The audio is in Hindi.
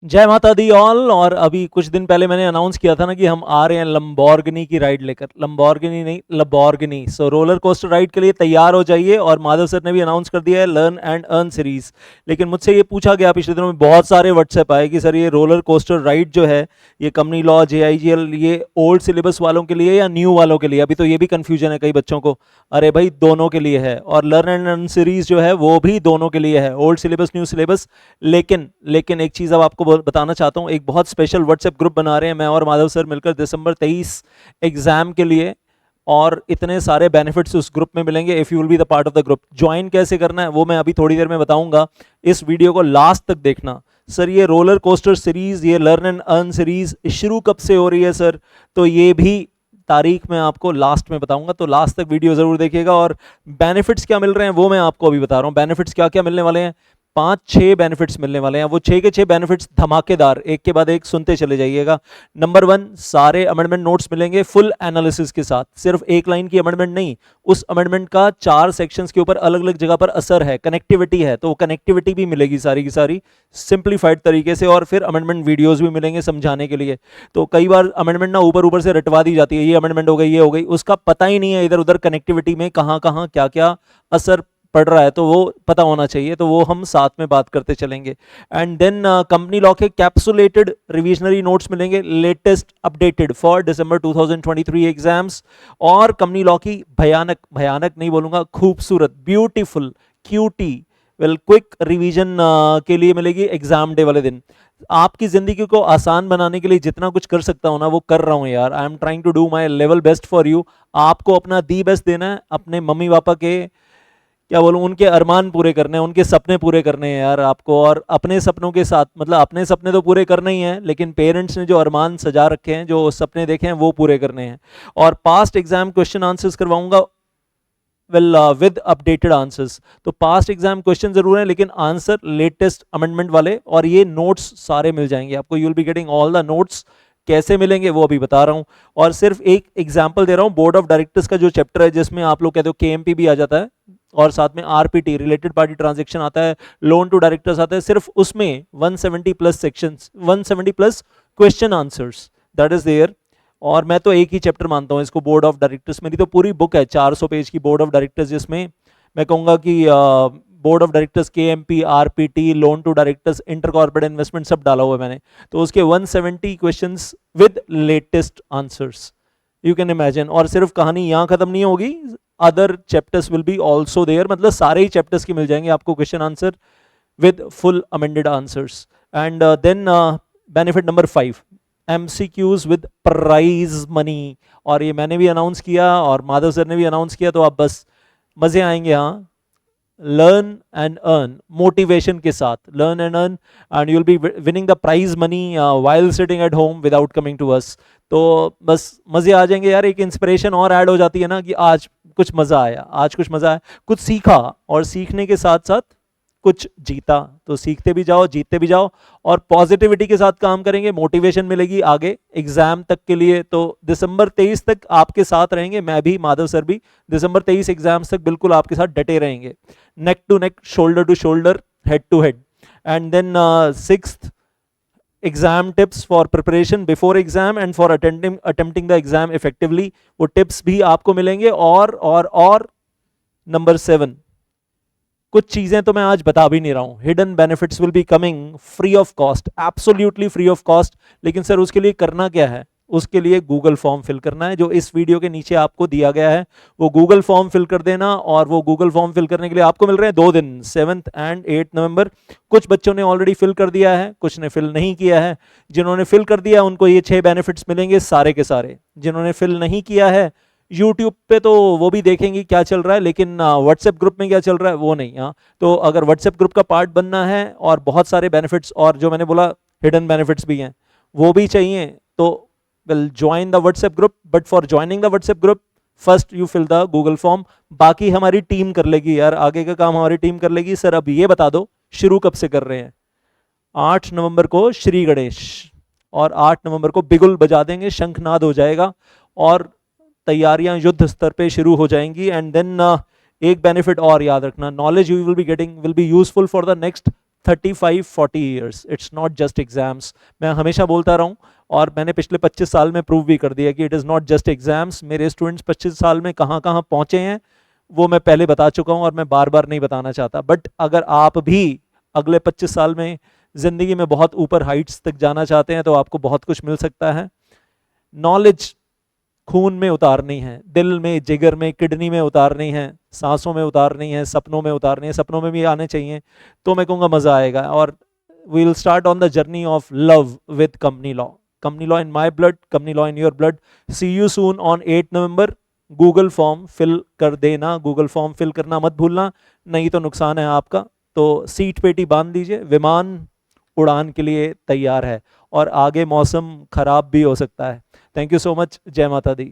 जय माता दी ऑल। और अभी कुछ दिन पहले मैंने अनाउंस किया था ना कि हम आ रहे हैं लंबोर्गिनी की राइड लेकर। लंबोर्गिनी नहीं, लंबोर्गिनी। सो रोलर कोस्टर राइड के लिए तैयार हो जाइए। और माधव सर ने भी अनाउंस कर दिया है लर्न एंड अर्न सीरीज। लेकिन मुझसे ये पूछा गया पिछले दिनों में, बहुत सारे व्हाट्सएप आए कि सर ये रोलर कोस्टर राइड जो है ये कंपनी लॉ JIGL ये ओल्ड सिलेबस वालों के लिए या न्यू वालों के लिए। अभी तो ये भी कन्फ्यूजन है कई बच्चों को। अरे भाई दोनों के लिए है। और लर्न एंड अर्न सीरीज जो है वो भी दोनों के लिए है, ओल्ड सिलेबस न्यू सिलेबस। लेकिन लेकिन एक चीज़ अब आपको बताना चाहता हूँ, एक बहुत स्पेशल व्हाट्सएप ग्रुप बना रहे हैं मैं और माधव सर मिलकर दिसंबर 23 एग्जाम के लिए। और इतने सारे बेनिफिट्स उस ग्रुप में मिलेंगे if you will be the part of the group. Join कैसे करना है वो मैं अभी थोड़ी देर में बताऊंगा, इस वीडियो को लास्ट तक देखना। सर ये रोलर कोस्टर सीरीज, ये लर्न एंड अर्न सीरीज शुरू कब से हो रही है सर, तो ये भी तारीख मैं आपको लास्ट में बताऊंगा, तो लास्ट तक वीडियो जरूर देखिएगा। और बेनिफिट्स क्या मिल रहे हैं वो मैं आपको अभी बता रहा हूँ। बेनिफिट्स क्या क्या मिलने वाले हैं, 5-6 बेनिफिट्स मिलने वाले हैं। वो 6 के 6 बेनिफिट्स धमाकेदार, एक के बाद एक सुनते चले जाइएगा। नंबर 1, सारे अमेंडमेंट नोट्स मिलेंगे फुल एनालिसिस के साथ। सिर्फ एक लाइन की अमेंडमेंट नहीं, उस अमेंडमेंट का 4 सेक्शंस के ऊपर अलग अलग जगह पर असर है, कनेक्टिविटी है, तो कनेक्टिविटी भी मिलेगी सारी की सारी सिंप्लीफाइड तरीके से। और फिर अमेंडमेंट वीडियोस भी मिलेंगे समझाने के लिए। तो कई बार अमेंडमेंट ना ऊपर ऊपर से रटवा दी जाती है, ये अमेंडमेंट हो गई, ये हो गई, उसका पता ही नहीं है इधर उधर कनेक्टिविटी में कहाँ कहाँ क्या क्या असर पढ़ रहा है, तो वो पता होना चाहिए। तो वो हम साथ में बात करते चलेंगे। एंड देन कंपनी लॉ के कैप्सुलेटेड रिविजनरी नोट्स मिलेंगे, latest updated for December 2023 exams. और कंपनी लॉ की भयानक भयानक नहीं बोलूंगा, खूबसूरत, beautiful, cutie, well quick revision के लिए मिलेगी एग्जाम डे वाले दिन। आपकी जिंदगी को आसान बनाने के लिए जितना कुछ कर सकता हूं ना वो कर रहा हूं यार। I am trying to do my level best for you. आपको अपना दी बेस्ट देना है, अपने मम्मी पापा के क्या बोलूं, उनके अरमान पूरे करने हैं, उनके सपने पूरे करने हैं यार आपको। और अपने सपनों के साथ, मतलब अपने सपने तो पूरे करने ही हैं, लेकिन पेरेंट्स ने जो अरमान सजा रखे हैं, जो सपने देखे हैं, वो पूरे करने हैं। और पास्ट एग्जाम क्वेश्चन आंसर्स करवाऊंगा, वेल विद अपडेटेड आंसर्स। तो पास्ट एग्जाम क्वेश्चन जरूर है लेकिन आंसर लेटेस्ट अमेंडमेंट वाले। और ये नोट्स सारे मिल जाएंगे आपको, you will be getting all the notes. कैसे मिलेंगे वो अभी बता रहा हूँ। और सिर्फ एक एग्जाम्पल दे रहा हूँ, बोर्ड ऑफ डायरेक्टर्स का जो चैप्टर है जिसमें आप लोग कहते हो KMP भी आ जाता है, और साथ में RPT रिलेटेड पार्टी ट्रांजेक्शन आता है, लोन टू डायरेक्टर्स आता है, सिर्फ उसमें 170 plus sections, 170 plus question answers, that is there. और मैं तो एक ही चैप्टर मानता हूँ इसको, बोर्ड ऑफ डायरेक्टर्स। मेरी तो पूरी बुक है 400 पेज की बोर्ड ऑफ डायरेक्टर्स, जिसमें मैं कहूँगा कि board of directors, KMP, RPT, loan to directors, inter corporate investment सब डाला हुआ है मैंने। तो उसके 170 questions with latest answers, you can imagine. और सिर्फ कहानी यहाँ खत्म नहीं होगी, other chapters will be also there, मतलब सारे ही चैप्टर्स की मिल जाएंगे आपको question answer with full amended answers. And then benefit number 5, MCQs with prize money. और ये मैंने भी अनाउंस किया और माधव सर ने भी अनाउंस किया, तो आप बस मजे आएंगे। हाँ, लर्न एंड अर्न, मोटिवेशन के साथ learn and earn, and you will be winning the prize money while sitting at home without coming to us. तो बस मजे आ जाएंगे यार। एक इंस्पिरेशन और ऐड हो जाती है ना कि आज कुछ मजा आया, आज कुछ मजा आया, कुछ सीखा, और सीखने के साथ साथ कुछ जीता। तो सीखते भी जाओ, जीतते भी जाओ, और पॉजिटिविटी के साथ काम करेंगे, मोटिवेशन मिलेगी आगे एग्जाम तक के लिए। तो दिसंबर 23 तक आपके साथ रहेंगे, मैं भी, माधव सर भी। दिसंबर 23 एग्जाम्स तक बिल्कुल आपके साथ डटे रहेंगे, neck to neck, shoulder to shoulder, head to head. And then 6th, exam tips for preparation before exam and for attempting the exam effectively, वो टिप्स भी आपको मिलेंगे। और नंबर 7, कुछ चीजें तो मैं आज बता भी नहीं रहा हूं, hidden benefits will be coming free of cost, absolutely free of cost. लेकिन सर उसके लिए करना क्या है, उसके लिए गूगल फॉर्म फिल करना है, जो इस वीडियो के नीचे आपको दिया गया है। वो गूगल फॉर्म फिल कर देना, और वो गूगल फॉर्म फिल करने के लिए आपको मिल रहे हैं 2 दिन, 7th एंड 8th नवंबर। कुछ बच्चों ने ऑलरेडी फिल कर दिया है, कुछ ने फिल नहीं किया है। जिन्होंने फिल कर दिया उनको ये 6 बेनिफिट्स मिलेंगे सारे के सारे। जिन्होंने फिल नहीं किया है, यूट्यूब पे तो वो भी देखेंगे क्या चल रहा है, लेकिन व्हाट्सएप ग्रुप में क्या चल रहा है वो नहीं। हाँ, तो अगर व्हाट्सएप ग्रुप का पार्ट बनना है और बहुत सारे बेनिफिट्स, और जो मैंने बोला हिडन बेनिफिट्स भी हैं, वो भी चाहिए, तो well join the WhatsApp group. But for joining the WhatsApp group first you fill the Google form. बाकी हमारी टीम कर लेगी यार, आगे का काम हमारी टीम कर लेगी। सर अब ये बता दो शुरू कब से कर रहे हैं। 8 नवंबर को श्री गणेश, और 8 नवंबर को बिगुल बजा देंगे, शंखनाद हो जाएगा, और तैयारियां युद्ध स्तर पे शुरू हो जाएंगी। एंड देन एक बेनिफिट और याद रखना, knowledge you will be getting will be useful for the next 35-40 years, it's not just exams. मैं हमेशा बोलता रहा हूँ और मैंने पिछले 25 साल में प्रूव भी कर दिया कि it is not just exams. मेरे स्टूडेंट्स 25 साल में कहाँ कहाँ पहुँचे हैं वो मैं पहले बता चुका हूँ और मैं बार बार नहीं बताना चाहता। बट अगर आप भी अगले 25 साल में ज़िंदगी में बहुत ऊपर हाइट्स तक जाना चाहते हैं तो आपको बहुत कुछ मिल सकता है। नॉलेज खून में उतारनी है, दिल में, जिगर में, किडनी में उतारनी है, सांसों में उतारनी है, सपनों में उतारनी है, सपनों में भी आने चाहिए, तो मैं कहूँगा मज़ा आएगा। और we will start on the journey of love with company law. Company law in my blood, company law in your blood. See you soon on 8 November. Google form fill कर देना, गूगल फॉर्म फिल करना मत भूलना, नहीं तो नुकसान है आपका। तो सीट पेटी बांध लीजिए, विमान उड़ान के लिए तैयार है और आगे मौसम खराब भी हो सकता है। Thank you so much. जय माता दी।